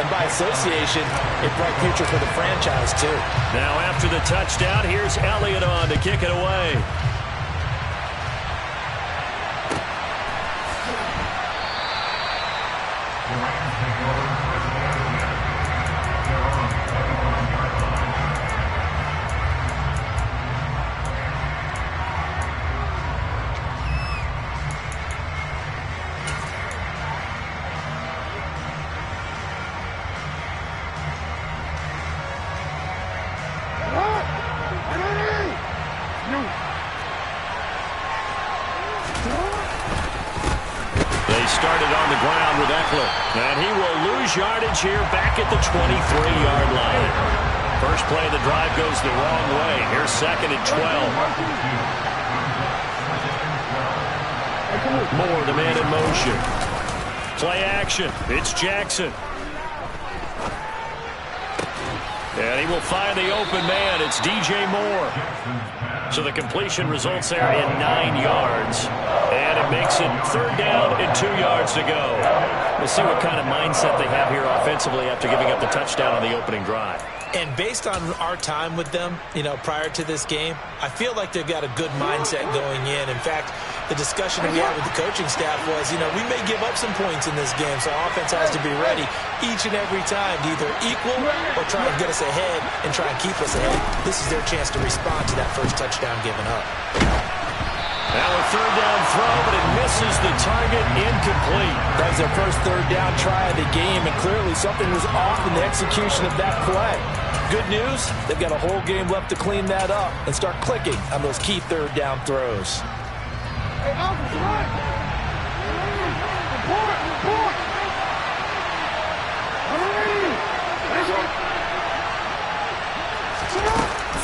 and by association, a bright future for the franchise, too. Now after the touchdown, here's Elliott on to kick it away. And he will lose yardage here back at the 23-yard line. First play of the drive goes the wrong way. Here's 2nd and 12. Moore, the man in motion. Play action. It's Jackson. And he will find the open man. It's DJ Moore. So the completion results there in 9 yards. And it makes it 3rd down and 2 yards to go. We'll see what kind of mindset they have here offensively after giving up the touchdown on the opening drive. And based on our time with them, prior to this game, I feel like they've got a good mindset going in. In fact, the discussion we had with the coaching staff was, we may give up some points in this game, so offense has to be ready each and every time to either equal or try and get us ahead and try and keep us ahead. This is their chance to respond to that first touchdown given up. Now a 3rd down throw, but it misses the target, incomplete. That was their first 3rd down try of the game, and clearly something was off in the execution of that play. Good news, they've got a whole game left to clean that up and start clicking on those key 3rd down throws.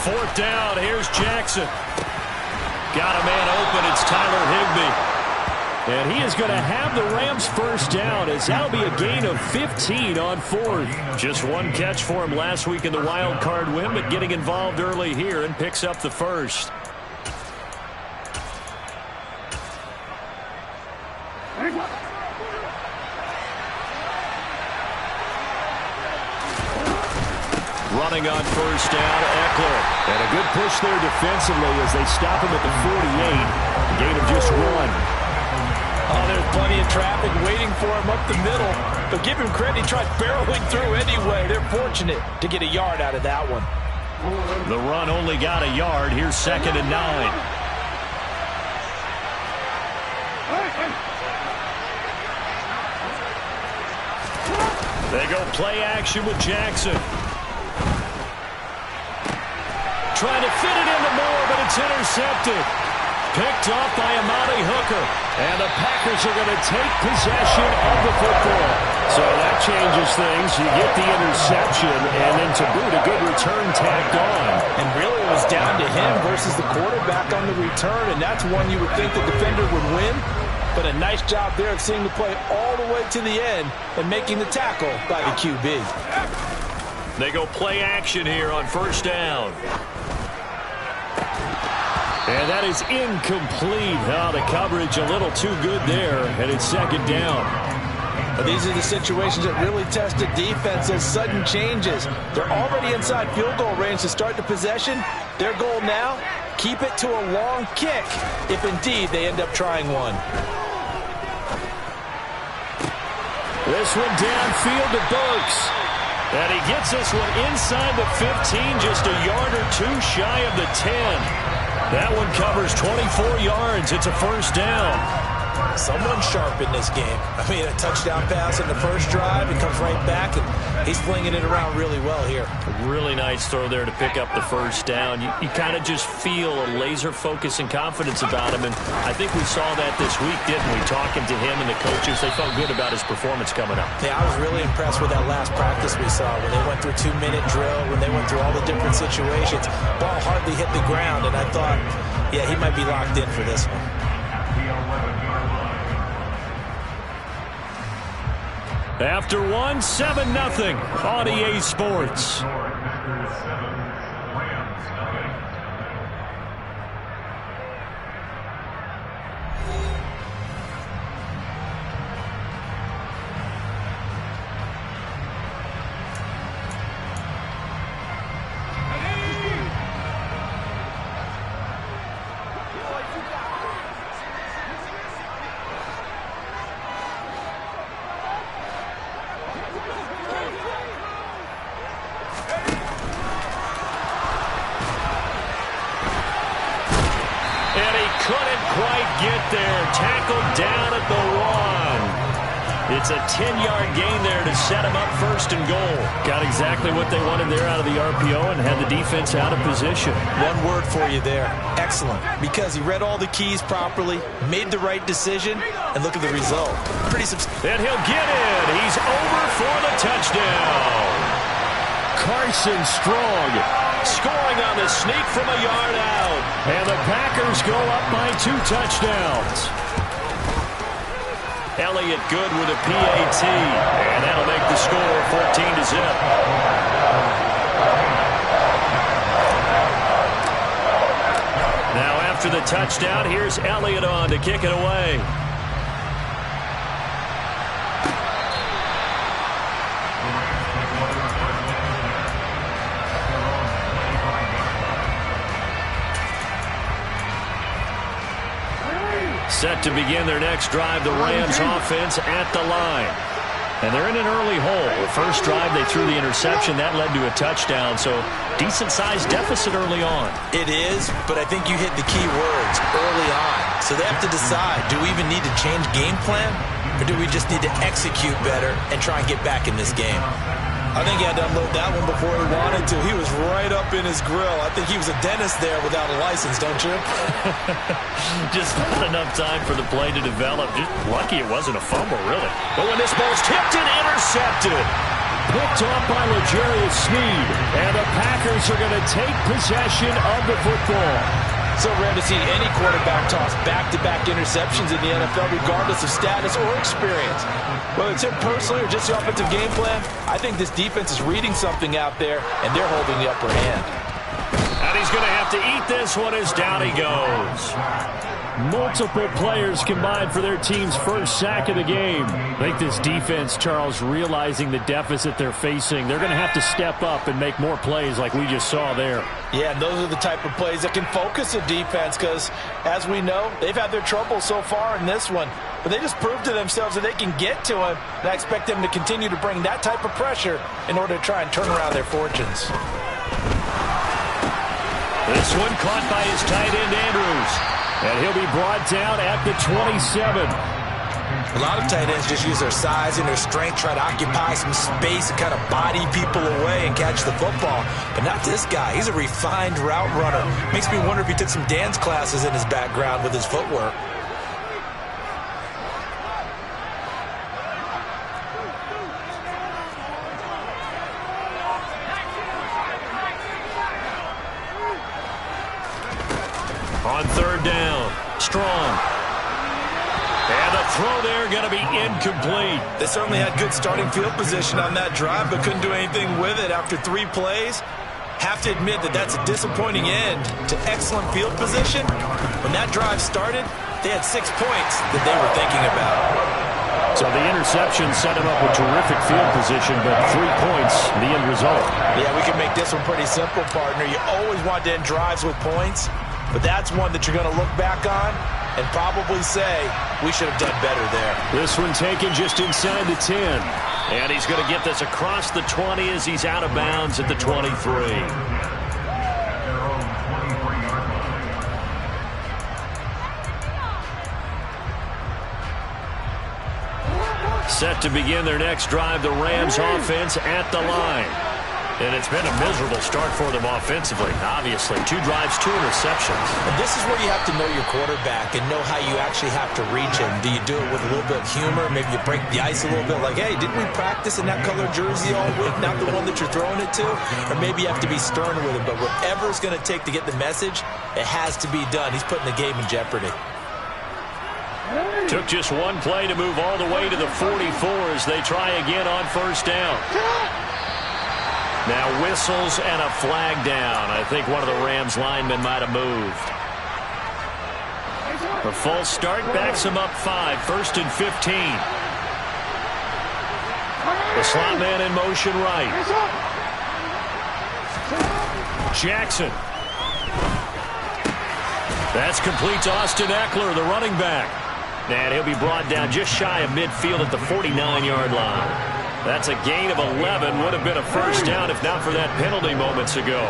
Fourth down, here's Jackson. Got a man open, it's Tyler Higbee. And he is going to have the Rams first down, as that'll be a gain of 15 on 4th. Just one catch for him last week in the wild card win, but getting involved early here and picks up the first. Running on first down, Eckler. And a good push there defensively as they stop him at the 48. Gain of just 1. Oh, there's plenty of traffic waiting for him up the middle. But give him credit, he tried barreling through anyway. They're fortunate to get a yard out of that one. The run only got a yard. Here's 2nd and 9. They go play action with Jackson. Trying to fit it into Moore, but it's intercepted. Picked off by Amani Hooker. And the Packers are going to take possession of the football. So that changes things. You get the interception, and then to boot, a good return tacked on. And really it was down to him versus the quarterback on the return, and that's one you would think the defender would win. But a nice job there of seeing the play all the way to the end and making the tackle by the QB. They go play action here on first down. And that is incomplete. Oh, the coverage a little too good there, and it's 2nd down. But these are the situations that really test the defense, those sudden changes. They're already inside field goal range to start the possession. Their goal now, keep it to a long kick, if indeed they end up trying one. This one downfield to Burks. And he gets this one inside the 15, just a yard or 2 shy of the 10. That one covers 24 yards. It's a first down. Someone's sharp in this game. I mean, a touchdown pass in the first drive. It comes right back, and he's flinging it around really well here. A really nice throw there to pick up the first down. You kind of just feel a laser focus and confidence about him, and I think we saw that this week, didn't we? Talking to him and the coaches, they felt good about his performance coming up. Yeah, I was really impressed with that last practice we saw when they went through 2-minute drill, when they went through all the different situations. Ball hardly hit the ground, and I thought, yeah, he might be locked in for this one. After one, 7-0 on EA Sports. get there. Tackled down at the 1. It's a 10-yard gain there to set him up first and goal. Got exactly what they wanted there out of the RPO and had the defense out of position. One word for you there. Excellent. Because he read all the keys properly, made the right decision, and look at the result. Pretty substantial. And he'll get it. He's over for the touchdown. Carson Strong scoring on the sneak from a yard out. And the Packers go up by 2 touchdowns. Elliott good with a PAT, and that'll make the score 14-0. Now after the touchdown, here's Elliott on to kick it away. Set to begin their next drive, the Rams offense at the line. And they're in an early hole. The first drive, they threw the interception. That led to a touchdown, so decent-sized deficit early on. It is, but I think you hit the key words early on. So they have to decide, do we even need to change game plan, or do we just need to execute better and try and get back in this game? I think he had to unload that one before he wanted to. He was right up in his grill. I think he was a dentist there without a license, don't you? Just not enough time for the play to develop. Just lucky it wasn't a fumble, really. But when this ball's tipped and intercepted. Picked off by L'Jarius Sneed. And the Packers are going to take possession of the football. So rare to see any quarterback toss back-to-back interceptions in the NFL, regardless of status or experience. Whether it's him personally or just the offensive game plan, I think this defense is reading something out there, and they're holding the upper hand. And he's going to have to eat this one as down he goes. Multiple players combined for their team's first sack of the game. I think this defense, Charles, realizing the deficit they're facing, they're going to have to step up and make more plays like we just saw there. Yeah, and those are the type of plays that can focus a defense because, as we know, they've had their trouble so far in this one. But they just proved to themselves that they can get to him, and I expect them to continue to bring that type of pressure in order to try and turn around their fortunes. This one caught by his tight end, Andrews. And he'll be brought down at the 27. A lot of tight ends just use their size and their strength, try to occupy some space and kind of body people away and catch the football. But not this guy. He's a refined route runner. Makes me wonder if he took some dance classes in his background with his footwork. On third down, Strong. And the throw there going to be incomplete. They certainly had good starting field position on that drive, but couldn't do anything with it after 3 plays. Have to admit that that's a disappointing end to excellent field position. When that drive started, they had 6 points that they were thinking about. So the interception set him up with terrific field position, but 3 points, the end result. Yeah, we can make this one pretty simple, partner. You always want to end drives with points. But that's one that you're going to look back on and probably say, we should have done better there. This one taken just inside the 10. And he's going to get this across the 20 as he's out of bounds at the 23. Set to begin their next drive, the Rams offense at the line. And it's been a miserable start for them offensively, obviously. 2 drives, 2 interceptions. And this is where you have to know your quarterback and know how you actually have to reach him. Do you do it with a little bit of humor? Maybe you break the ice a little bit like, hey, didn't we practice in that color jersey all week, not the one that you're throwing it to? Or maybe you have to be stern with him. But whatever it's going to take to get the message, it has to be done. He's putting the game in jeopardy. Took just 1 play to move all the way to the 44 as they try again on first down. Now whistles and a flag down. I think one of the Rams linemen might have moved. The false start backs him up 5, 1st and 15. The slot man in motion right. Jackson. That's complete to Austin Eckler, the running back. And he'll be brought down just shy of midfield at the 49-yard line. That's a gain of 11. Would have been a first down if not for that penalty moments ago.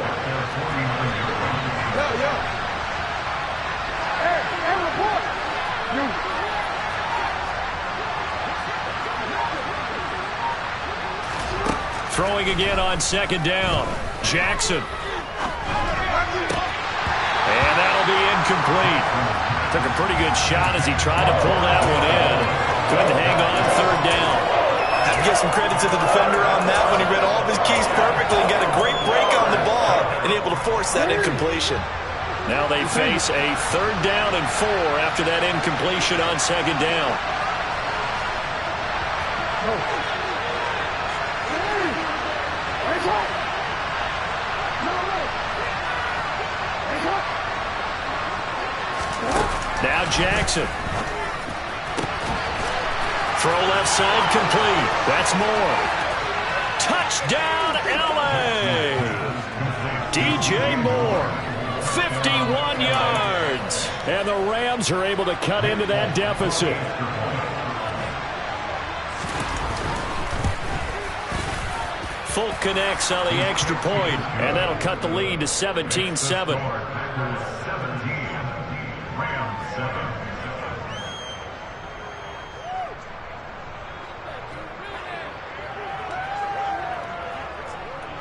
Throwing again on second down. Jackson. And that'll be incomplete. Took a pretty good shot as he tried to pull that one in. Couldn't hang on third down. Have to give some credit to the defender on that one. He read all of his keys perfectly and got a great break on the ball and able to force that incompletion. Now they face a 3rd down and 4 after that incompletion on second down. Now Jackson. Throw left side complete. That's Moore. Touchdown, L.A. DJ Moore. 51 yards. And the Rams are able to cut into that deficit. Folk connects on the extra point, and that'll cut the lead to 17-7.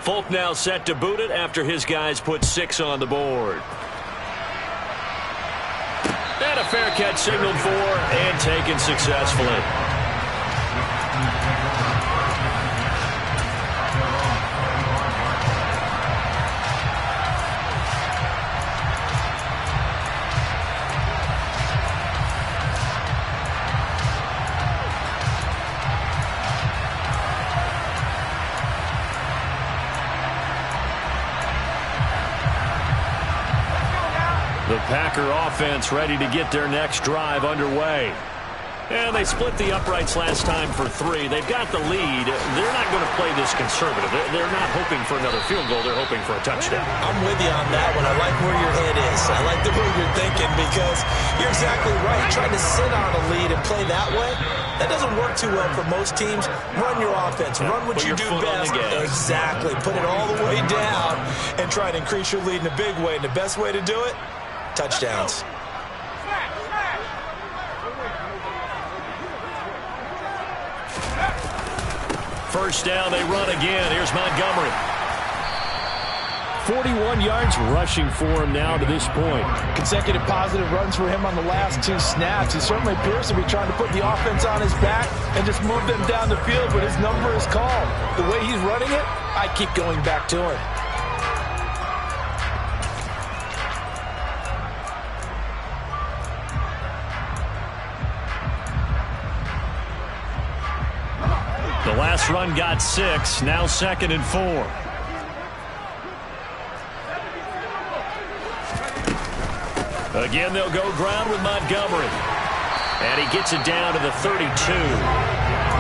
Folk now set to boot it after his guys put 6 on the board. And a fair catch signaled for and taken successfully. The Packer offense ready to get their next drive underway. And they split the uprights last time for 3. They've got the lead. They're not going to play this conservative. They're not hoping for another field goal. They're hoping for a touchdown. I'm with you on that one. I like where your head is. I like the way you're thinking because you're exactly right. Trying to sit on a lead and play that way, that doesn't work too well for most teams. Run your offense. Run what you do best. Exactly. Put it all the way down and try to increase your lead in a big way. And the best way to do it, touchdowns. First down, they run again. Here's Montgomery. 41 yards rushing for him now to this point. Consecutive positive runs for him on the last 2 snaps. He certainly appears to be trying to put the offense on his back and just move them down the field, but his number is called. The way he's running it, I keep going back to him. The last run got 6, now 2nd and 4. Again, they'll go ground with Montgomery. And he gets it down to the 32.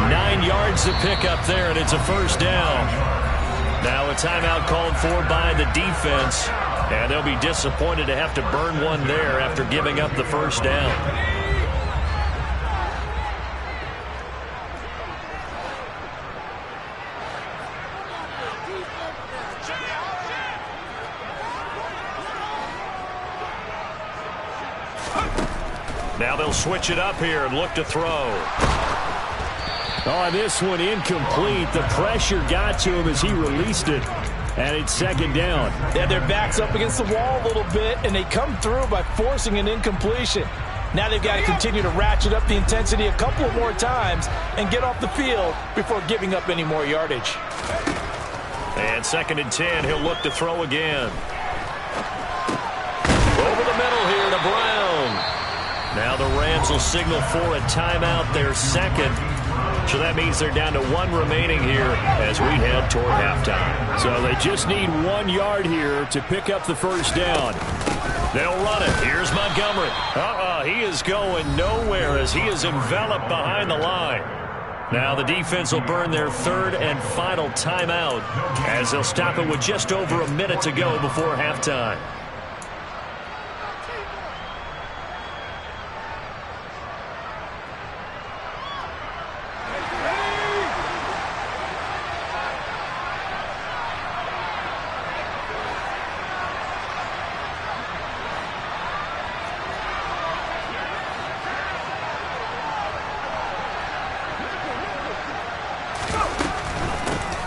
9 yards to pick up there, and it's a first down. Now a timeout called for by the defense. And they'll be disappointed to have to burn one there after giving up the first down. Now they'll switch it up here and look to throw. Oh, this one incomplete. The pressure got to him as he released it. And it's 2nd down. They have their backs up against the wall a little bit, and they come through by forcing an incompletion. Now they've got to continue to ratchet up the intensity a couple of more times and get off the field before giving up any more yardage. And 2nd and 10, he'll look to throw again. Over the middle here to Brown. Now the Rams will signal for a timeout, their 2nd. So that means they're down to 1 remaining here as we head toward halftime. So they just need 1 yard here to pick up the first down. They'll run it. Here's Montgomery. He is going nowhere as he is enveloped behind the line. Now the defense will burn their 3rd and final timeout as they'll stop it with just over a minute to go before halftime.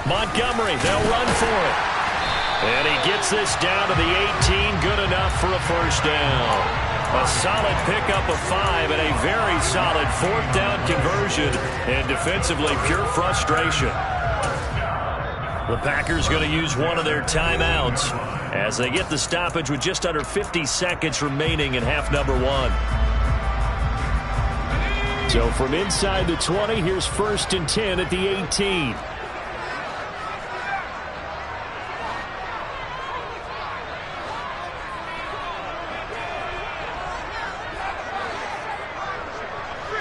Montgomery, they'll run for it. And he gets this down to the 18, good enough for a first down. A solid pickup of 5 and a very solid fourth down conversion. And defensively, pure frustration. The Packers going to use one of their timeouts as they get the stoppage with just under 50 seconds remaining in half number 1. So from inside the 20, here's 1st and 10 at the 18.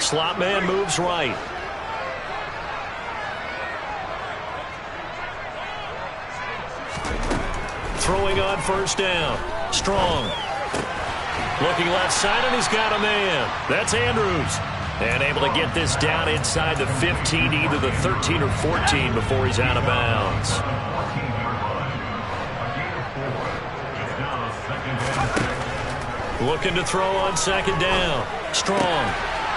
Slot man moves right. Throwing on first down. Strong. Looking left side, and he's got a man. That's Andrews. And able to get this down inside the 15, either the 13 or 14 before he's out of bounds. Looking to throw on second down. Strong.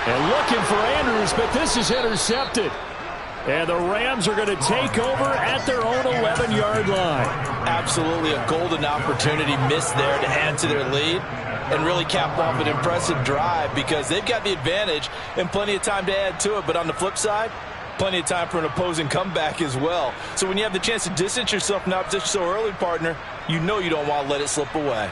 And looking for Andrews, but this is intercepted. And the Rams are going to take over at their own 11-yard line. Absolutely a golden opportunity missed there to add to their lead and really cap off an impressive drive because they've got the advantage and plenty of time to add to it. But on the flip side, plenty of time for an opposing comeback as well. So when you have the chance to distance yourself from the opposition so early, partner, you know you don't want to let it slip away.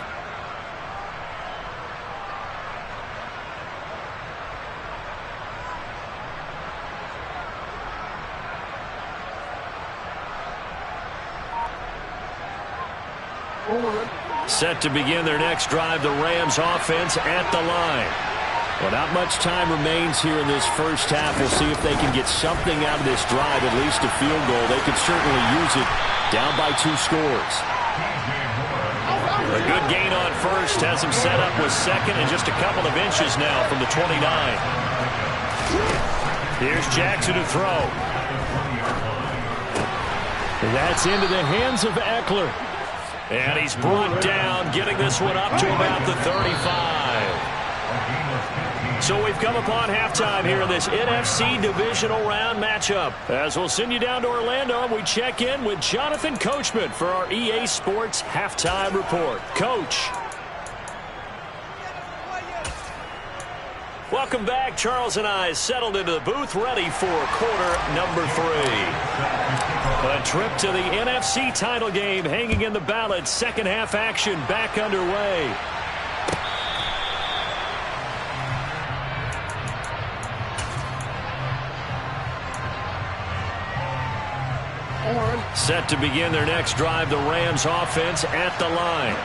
Set to begin their next drive, the Rams offense at the line. Well, not much time remains here in this first half. We'll see if they can get something out of this drive, at least a field goal. They could certainly use it down by 2 scores. A good gain on first has him set up with second and just a couple of inches now from the 29. Here's Jackson to throw. That's into the hands of Eckler. And he's brought down, getting this one up to about the 35. So we've come upon halftime here in this NFC divisional round matchup. As we'll send you down to Orlando, we check in with Jonathan Coachman for our EA Sports Halftime Report. Coach. Welcome back. Charles and I settled into the booth, ready for quarter number 3. A trip to the NFC title game hanging in the balance. Second half action back underway. Set to begin their next drive, the Rams offense at the line.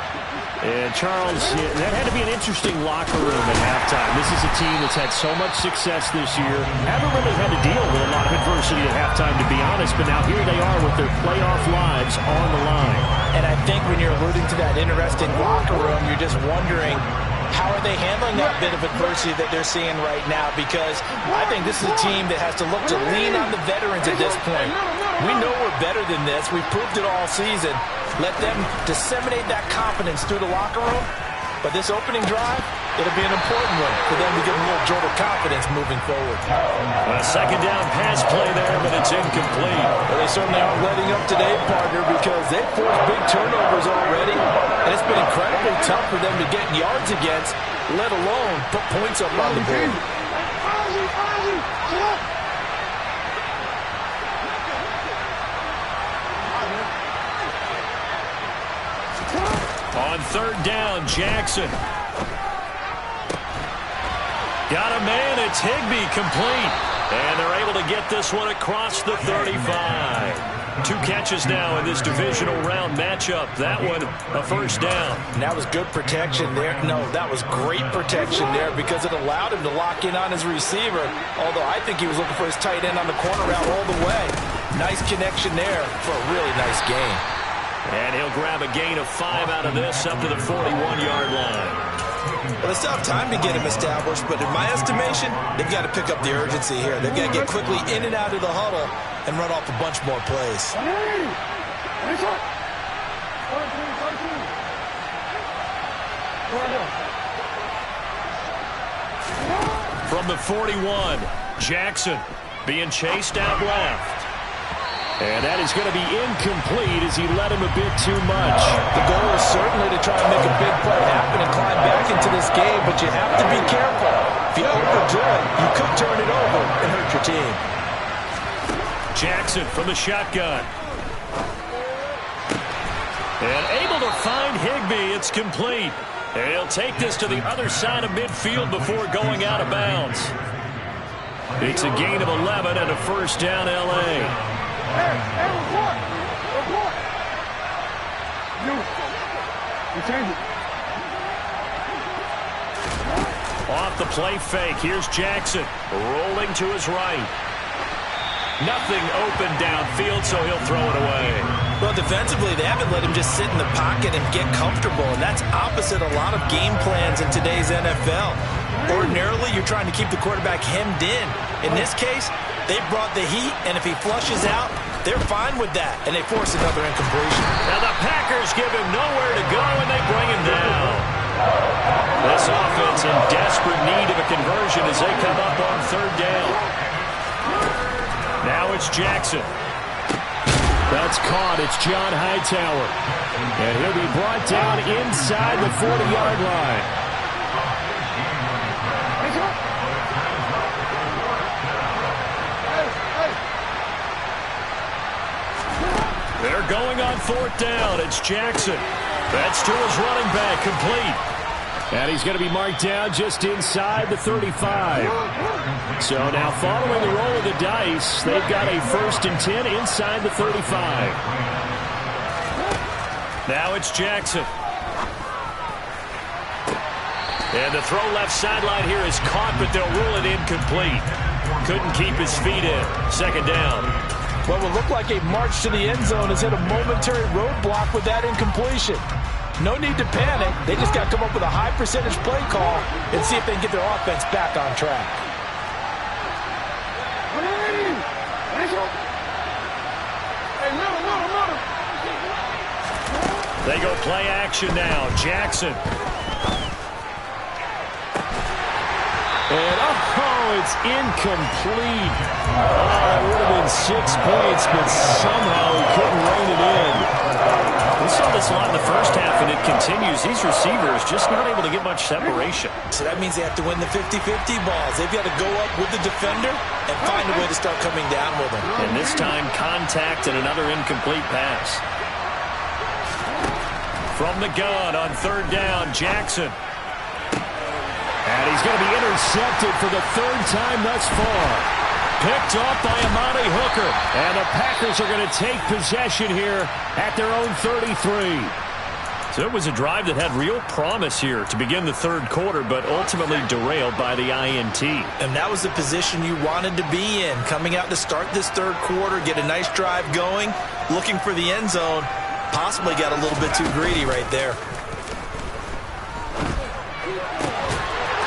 And Charles, that had to be an interesting locker room at halftime. This is a team that's had so much success this year. Haven't really had to deal with a lot of adversity at halftime, to be honest. But now here they are with their playoff lives on the line. And I think when you're alluding to that interesting locker room, you're just wondering, how are they handling that bit of adversity that they're seeing right now? Because I think this is a team that has to look to lean on the veterans at this point. We know we're better than this. We've proved it all season. Let them disseminate that confidence through the locker room. But this opening drive, it'll be an important one for them to get a little jolt of confidence moving forward. A second down pass play there, but it's incomplete. Well, they certainly aren't letting up today, partner, because they've forced big turnovers already. And it's been incredibly tough for them to get yards against, let alone put points up on the board. On third down, Jackson. Got a man, it's Higbee, complete. And they're able to get this one across the 35. 2 catches now in this divisional round matchup. That one, a first down. And that was good protection there. No, that was great protection there because it allowed him to lock in on his receiver. Although I think he was looking for his tight end on the corner route all the way. Nice connection there for a really nice game. And he'll grab a gain of 5 out of this up to the 41-yard line. Well, they still have time to get him established, but in my estimation, they've got to pick up the urgency here. They've got to get quickly in and out of the huddle and run off a bunch more plays. From the 41, Jackson being chased out left. And that is going to be incomplete as he led him a bit too much. The goal is certainly to try and make a big play happen and climb back into this game, but you have to be careful. If you overdo it, you could turn it over and hurt your team. Jackson from the shotgun. And able to find Higbee. It's complete. And he'll take this to the other side of midfield before going out of bounds. It's a gain of 11 and a first down, L.A. Report! You change it. Off the play fake. Here's Jackson rolling to his right. Nothing open downfield, so he'll throw it away. Well, defensively, they haven't let him just sit in the pocket and get comfortable, and that's opposite a lot of game plans in today's NFL. Ordinarily, you're trying to keep the quarterback hemmed in. In this case, they brought the heat, and if he flushes out, they're fine with that, and they force another incompletion. Now the Packers give him nowhere to go, and they bring him down. This offense in desperate need of a conversion as they come up on third down. Now it's Jackson. That's caught. It's John Hightower. And he'll be brought down inside the 40-yard line. They're going on fourth down. It's Jackson. That's to his running back, complete. And he's going to be marked down just inside the 35. So now following the roll of the dice, they've got a 1st and 10 inside the 35. Now it's Jackson. And the throw left sideline here is caught, but they'll rule it incomplete. Couldn't keep his feet in. Second down. What will look like a march to the end zone has hit a momentary roadblock with that incompletion. No need to panic. They just got to come up with a high percentage play call and see if they can get their offense back on track. They go play action now. Jackson. And it's incomplete. That would have been 6 points, but somehow he couldn't rein it in. We saw this a lot in the first half, and it continues. These receivers just not able to get much separation. So that means they have to win the 50-50 balls. They've got to go up with the defender and find a way to start coming down with him. And this time, contact and another incomplete pass. From the gun on third down, Jackson. And he's going to be intercepted for the 3rd time thus far. Picked off by Amani Hooker. And the Packers are going to take possession here at their own 33. So it was a drive that had real promise here to begin the third quarter, but ultimately derailed by the INT. And that was the position you wanted to be in. Coming out to start this third quarter, get a nice drive going, looking for the end zone. Possibly got a little bit too greedy right there.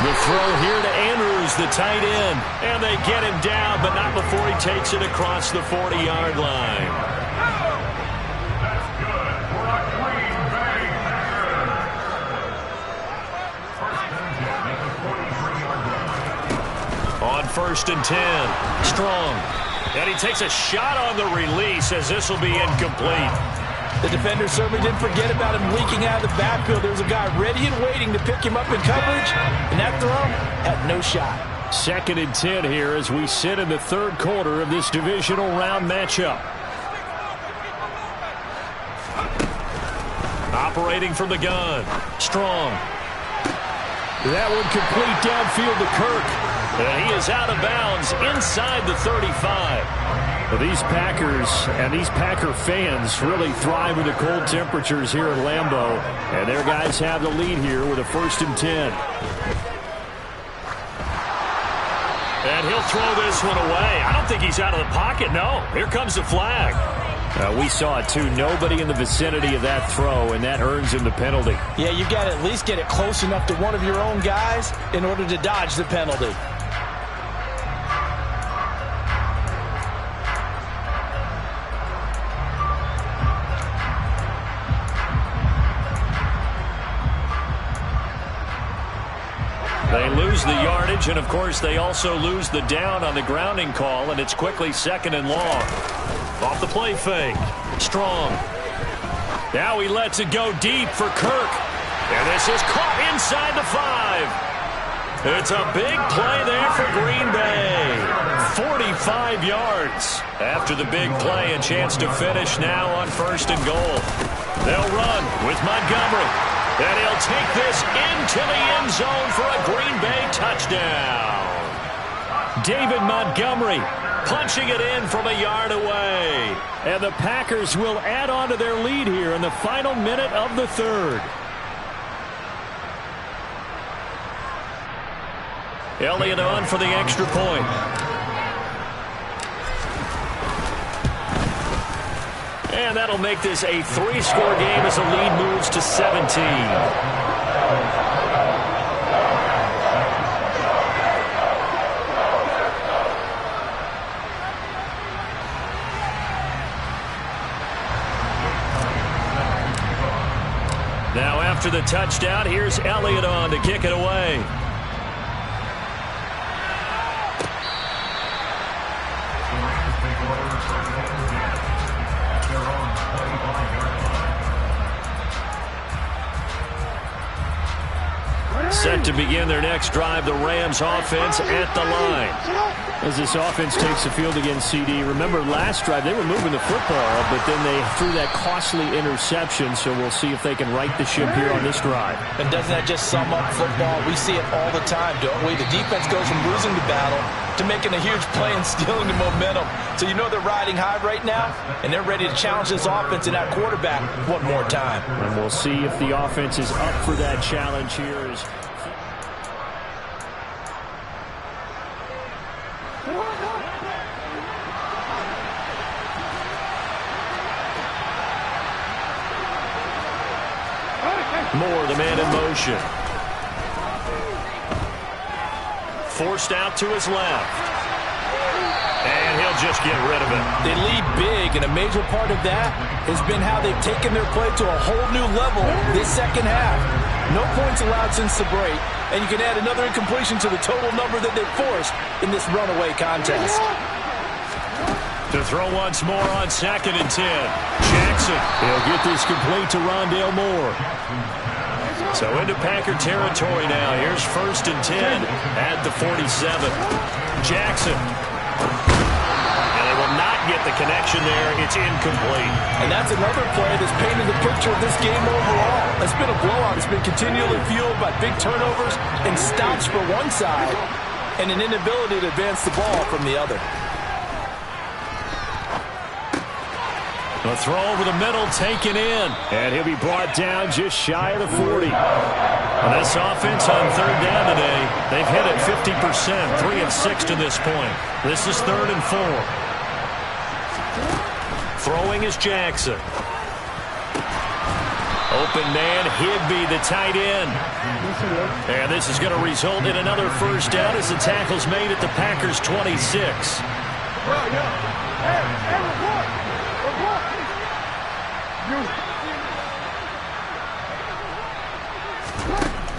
The throw here to Andrews, the tight end. And they get him down, but not before he takes it across the 40-yard line. On 1st and 10, Strong. And he takes a shot on the release as this will be incomplete. The defender certainly didn't forget about him leaking out of the backfield. There was a guy ready and waiting to pick him up in coverage, and that throw had no shot. 2nd and 10 here as we sit in the third quarter of this divisional round matchup. Operating from the gun, Strong. That one complete downfield to Kirk. And he is out of bounds inside the 35. Well, these Packers and these Packer fans really thrive in the cold temperatures here at Lambeau. And their guys have the lead here with a 1st and 10. And he'll throw this one away. I don't think he's out of the pocket, no. Here comes the flag. We saw it, too. Nobody in the vicinity of that throw, and that earns him the penalty. Yeah, you've got to at least get it close enough to one of your own guys in order to dodge the penalty. They lose the yardage, and, of course, they also lose the down on the grounding call, and it's quickly 2nd and long. Off the play fake. Strong. Now he lets it go deep for Kirk. And this is caught inside the 5. It's a big play there for Green Bay. 45 yards. After the big play, a chance to finish now on 1st and goal. They'll run with Montgomery. And he'll take this into the end zone for a Green Bay touchdown. David Montgomery punching it in from a yard away. And the Packers will add on to their lead here in the final minute of the 3rd. Elliott on for the extra point. And that'll make this a 3-score game as the lead moves to 17. Now after the touchdown, here's Elliott on to kick it away. Set to begin their next drive, the Rams offense at the line. As this offense takes the field against CD, remember last drive they were moving the football, but then they threw that costly interception, so we'll see if they can right the ship here on this drive. And doesn't that just sum up football? We see it all the time, don't we? The defense goes from losing the battle to making a huge play and stealing the momentum. So you know they're riding high right now, and they're ready to challenge this offense and that quarterback one more time. And we'll see if the offense is up for that challenge here. Moore, the man in motion. Forced out to his left. And he'll just get rid of it. They lead big, and a major part of that has been how they've taken their play to a whole new level this second half. No points allowed since the break, and you can add another incompletion to the total number that they've forced in this runaway contest. To throw once more on 2nd and 10. Jackson. He'll get this complete to Rondale Moore. So into Packer territory now. Here's 1st and 10 at the 47. Jackson. And they will not get the connection there. It's incomplete. And that's another play that's painted the picture of this game overall. It's been a blowout. It's been continually fueled by big turnovers and stops for one side and an inability to advance the ball from the other. A throw over the middle, taken in. And he'll be brought down just shy of the 40. And this offense on 3rd down today, they've hit it 50%, 3 of 6 to this point. This is 3rd and 4. Throwing is Jackson. Open man, Higbee, the tight end. And this is going to result in another 1st down as the tackle's made at the Packers' 26.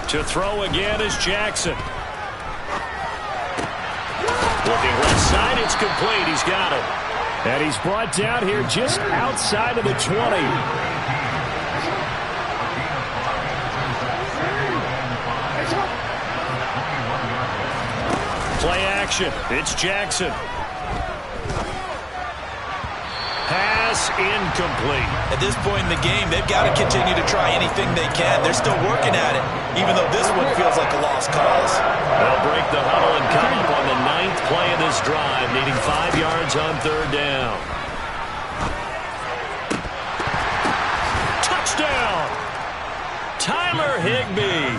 To throw again is Jackson. Looking left side, it's complete. He's got it. And he's brought down here just outside of the 20. Play action. It's Jackson. Pass incomplete. At this point in the game, they've got to continue to try anything they can. They're still working at it, even though this one feels like a lost cause. They'll break the huddle and come up on the 9th play of this drive, needing 5 yards on 3rd down. Touchdown! Tyler Higbee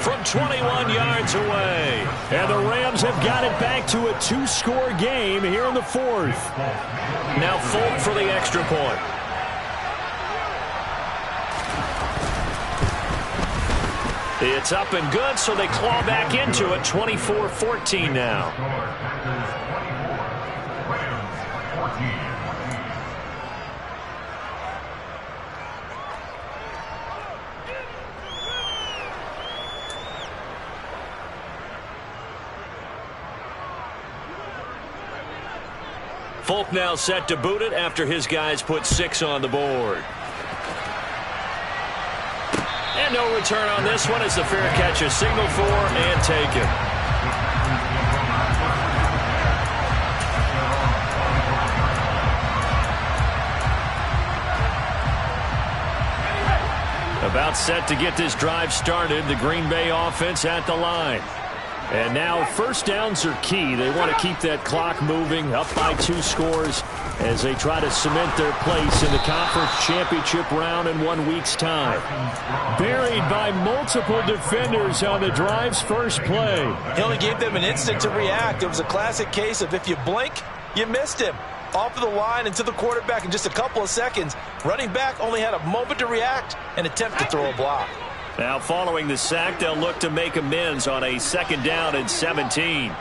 from 21 yards away. And the Rams have got it back to a 2-score game here in the 4th. Now Folk for the extra point. It's up and good, so they claw back into it. 24-14 now. Folk now set to boot it after his guys put 6 on the board. And no return on this one as the fair catch is signaled for and taken. About set to get this drive started, the Green Bay offense at the line. And now first downs are key. They want to keep that clock moving, up by 2 scores as they try to cement their place in the conference championship round in 1 week's time. Buried by multiple defenders on the drive's first play. He only gave them an instant to react. It was a classic case of if you blink, you missed him. Off of the line and to the quarterback in just a couple of seconds. Running back only had a moment to react and attempt to throw a block. Now following the sack, they'll look to make amends on a 2nd down and 17.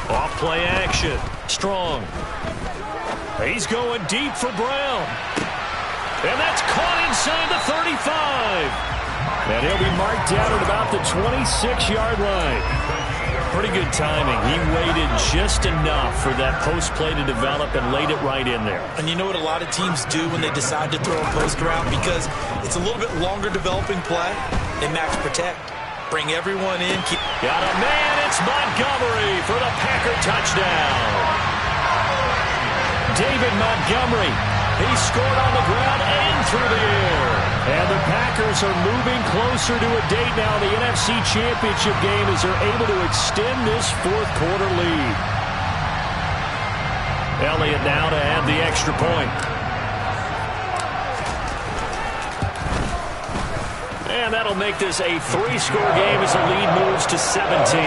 Off play action. Strong. He's going deep for Brown. And that's caught inside the 35. And he'll be marked down at about the 26-yard line. Pretty good timing. He waited just enough for that post play to develop and laid it right in there. And you know what a lot of teams do when they decide to throw a post route? Because it's a little bit longer developing play. They max protect. Bring everyone in. Got a man. It's Montgomery for the Packer touchdown. David Montgomery. He scored on the ground and through the air. And the Packers are moving closer to a date now in the NFC Championship game as they're able to extend this 4th quarter lead. Elliott now to add the extra point. And that'll make this a 3-score game as the lead moves to 17.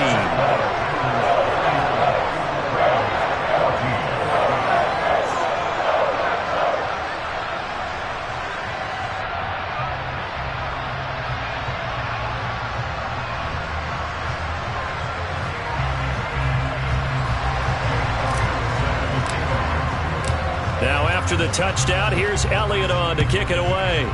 Now after the touchdown, here's Elliott on to kick it away.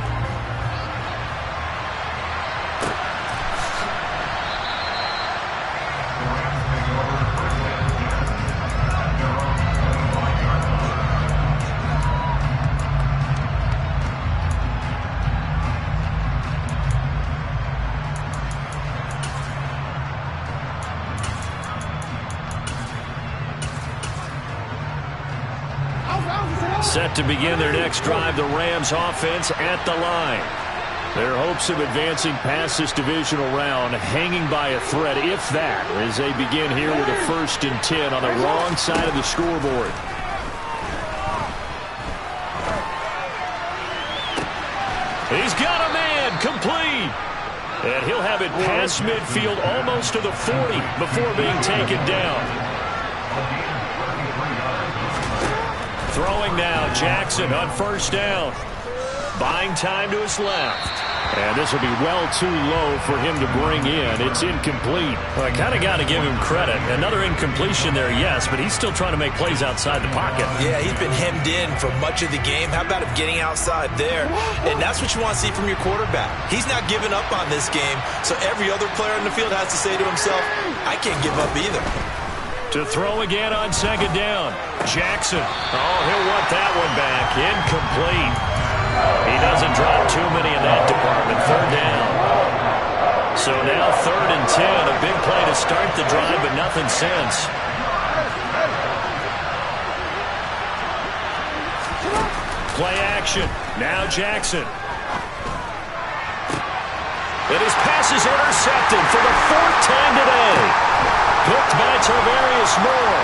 Set to begin their next drive, the Rams offense at the line. Their hopes of advancing past this divisional round hanging by a thread, if that, as they begin here with a 1st and 10 on the wrong side of the scoreboard. He's got a man, complete. And he'll have it past midfield almost to the 40 before being taken down. Throwing now, Jackson on 1st down. Buying time to his left. And this will be well too low for him to bring in. It's incomplete. Well, I kind of got to give him credit. Another incompletion there, yes, but he's still trying to make plays outside the pocket. Yeah, he's been hemmed in for much of the game. How about him getting outside there? And that's what you want to see from your quarterback. He's not giving up on this game, so every other player in the field has to say to himself, I can't give up either. To throw again on 2nd down. Jackson. Oh, he'll want that one back. Incomplete. He doesn't drop too many in that department. 3rd down. So now 3rd and 10. A big play to start the drive, but nothing since. Play action. Now Jackson. And his pass is intercepted for the 4th time today. Picked by Tarvarius Moore.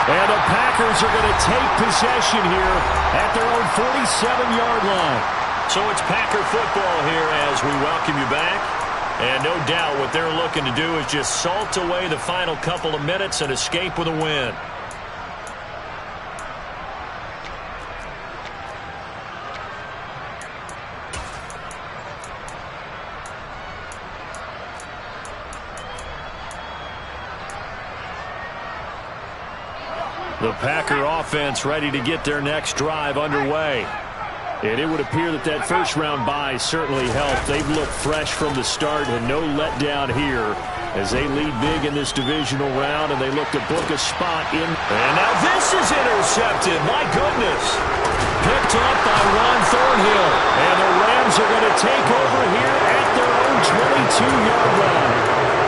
And the Packers are going to take possession here at their own 47-yard line. So it's Packer football here as we welcome you back. And no doubt what they're looking to do is just salt away the final couple of minutes and escape with a win. The Packer offense ready to get their next drive underway. And it would appear that that first-round bye certainly helped. They've looked fresh from the start and no letdown here as they lead big in this divisional round, and they look to book a spot in. And now this is intercepted. My goodness. Picked up by Ron Thornhill. And the Rams are going to take over here at their own 22-yard line.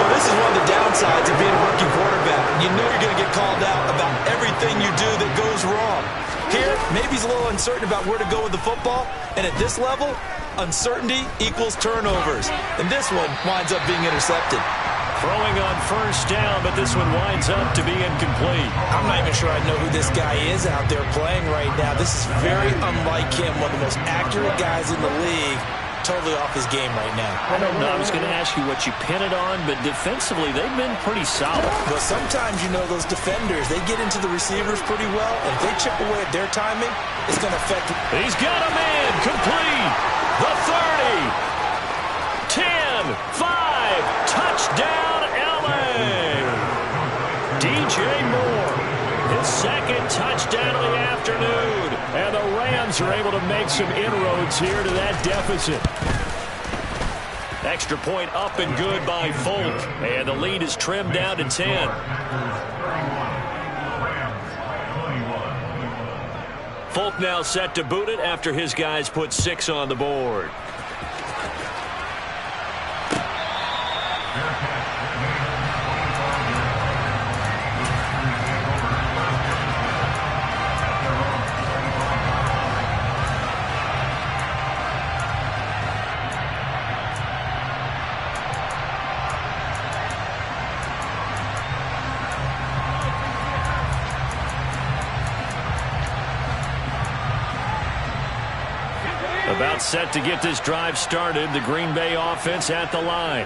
Well, this is one of the downsides of being a rookie quarterback. You know you're going to get called out about everything you do that goes wrong. Here, maybe he's a little uncertain about where to go with the football. And at this level, uncertainty equals turnovers. And this one winds up being intercepted. Throwing on first down, but this one winds up to be incomplete. I'm not even sure I know who this guy is out there playing right now. This is very unlike him, one of the most accurate guys in the league. Totally off his game right now. I don't know. I was going to ask you what you pin it on, but defensively, they've been pretty solid. But sometimes, you know, those defenders, they get into the receivers pretty well, and if they chip away at their timing, it's going to affect. He's got a man complete. The 30. 10, 5, touchdown, LA. DJ Moore, his second touchdown of the afternoon. And the Rams are able to make some inroads here to that deficit. Extra point up and good by Folk. And the lead is trimmed down to 10. Folk now set to boot it after his guys put 6 on the board. About set to get this drive started. The Green Bay offense at the line.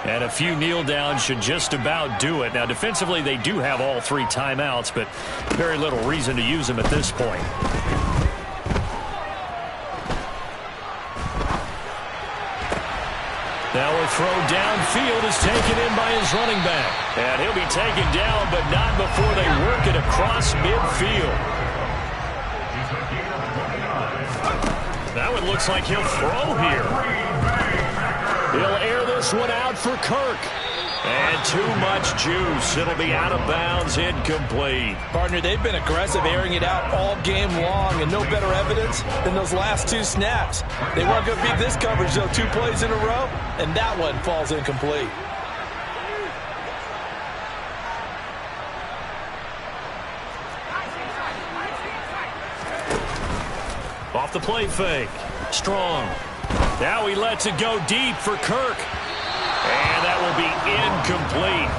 And a few kneel downs should just about do it. Now, defensively, they do have all 3 timeouts, but very little reason to use them at this point. Now a throw downfield is taken in by his running back. And he'll be taken down, but not before they work it across midfield. That one looks like he'll throw here. He'll air this one out for Kirk. And too much juice. It'll be out of bounds, incomplete. Partner, they've been aggressive, airing it out all game long, and no better evidence than those last 2 snaps. They weren't going to beat this coverage, though, 2 plays in a row, and that one falls incomplete. Off the play fake. Strong. Now he lets it go deep for Kirk. And that will be incomplete.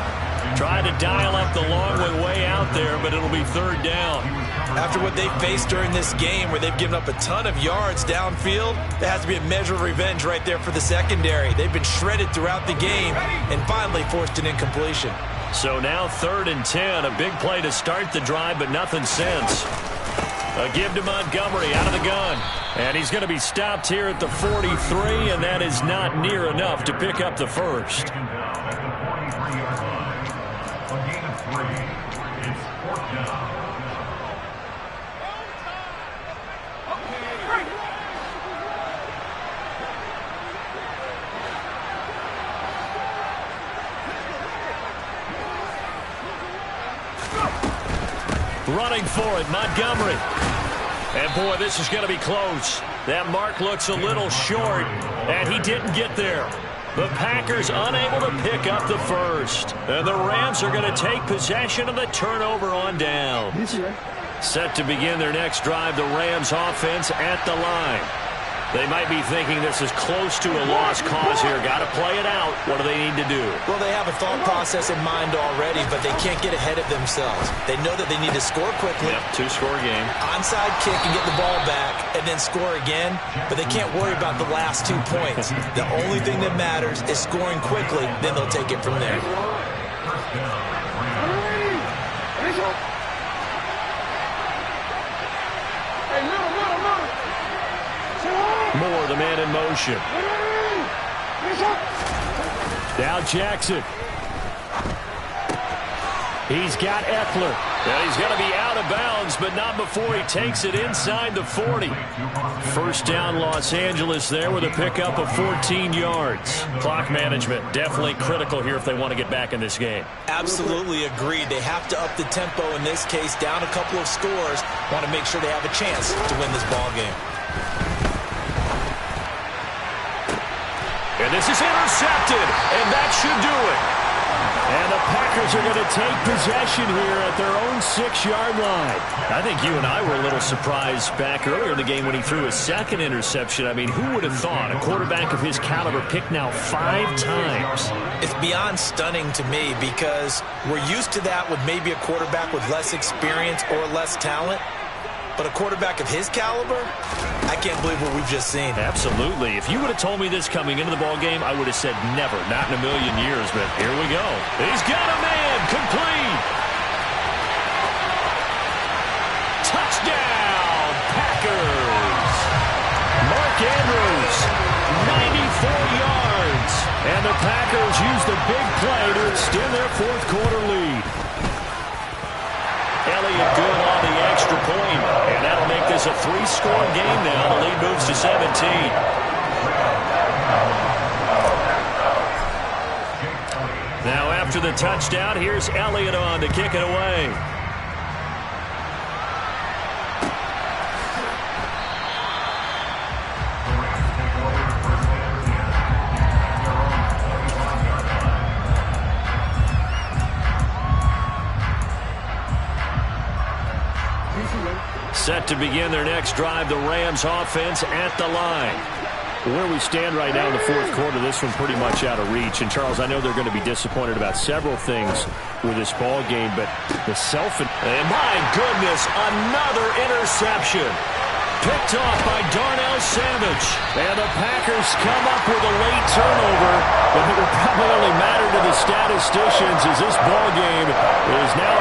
Tried to dial up the long one way out there, but it'll be 3rd down. After what they faced during this game where they've given up a ton of yards downfield, there has to be a measure of revenge right there for the secondary. They've been shredded throughout the game and finally forced an incompletion. So now 3rd and 10. A big play to start the drive, but nothing since. A give to Montgomery out of the gun. And he's going to be stopped here at the 43, and that is not near enough to pick up the first. Running for it, Montgomery. And, boy, this is going to be close. That mark looks a little short, and he didn't get there. The Packers unable to pick up the first. And the Rams are going to take possession of the turnover on down. Set to begin their next drive, the Rams offense at the line. They might be thinking this is close to a lost cause here. Got to play it out. What do they need to do? Well, they have a thought process in mind already, but they can't get ahead of themselves. They know that they need to score quickly. Yep, 2-score game. Onside kick and get the ball back and then score again, but they can't worry about the last 2 points. The only thing that matters is scoring quickly, then they'll take it from there. Moore, the man in motion. Now Jackson. He's got Eckler. And he's going to be out of bounds, but not before he takes it inside the 40. First down, Los Angeles there with a pickup of 14 yards. Clock management definitely critical here if they want to get back in this game. Absolutely agreed. They have to up the tempo in this case, down a couple of scores. Want to make sure they have a chance to win this ball game. And this is intercepted, and that should do it. And the Packers are going to take possession here at their own 6-yard line. I think you and I were a little surprised back earlier in the game when he threw his second interception. I mean, who would have thought a quarterback of his caliber picked now 5 times? It's beyond stunning to me because we're used to that with maybe a quarterback with less experience or less talent. But a quarterback of his caliber, I can't believe what we've just seen. Absolutely. If you would have told me this coming into the ball game, I would have said never, not in a million years. But here we go. He's got a man, complete. Touchdown, Packers. Mark Andrews, 94 yards. And the Packers use the big play to extend their fourth quarter lead. Elliott good on the extra point, and that'll make this a 3-score game now. The lead moves to 17. Now after the touchdown, here's Elliott on to kick it away. Set to begin their next drive, the Rams offense at the line. Where we stand right now in the fourth quarter, this one pretty much out of reach. And, Charles, I know they're going to be disappointed about several things with this ball game, but the And my goodness, another interception. Picked off by Darnell Savage. And the Packers come up with a late turnover, but it will probably only matter to the statisticians as this ball game is now